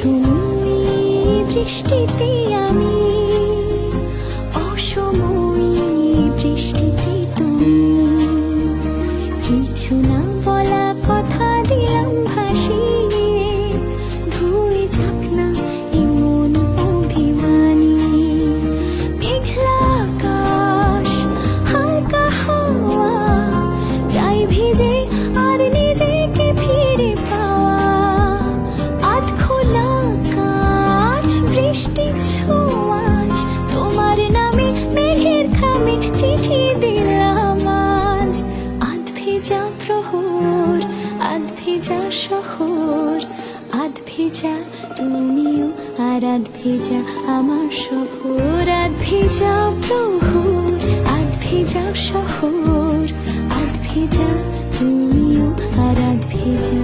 তুমি বৃষ্টিতে, আমি অসময়ে বৃষ্টিতে তুমি। কিছু না বলা কথা দিলাম ভাসিয়ে, ধুয়ে যাক না এমন অভিমানী। মেঘলা আকাশ, হালকা হাওয়া, চাই ভিজে আর নিজেকে ফিরে পাওয়া। আধ খোলা কাঁচ, বৃষ্টির ছোঁয়াচ, তোমার নামে মেঘের খামে চিঠি দিলাম আজ। আধ ভেজা প্রহর, আধ ভেজা শহর, আধ ভেজা তুমিও আর আধ ভেজা আমার শহর। আধ ভেজা প্রহর, আধ ভেজা শহর, আধ ভেজা তুমিও আর আধ ভেজা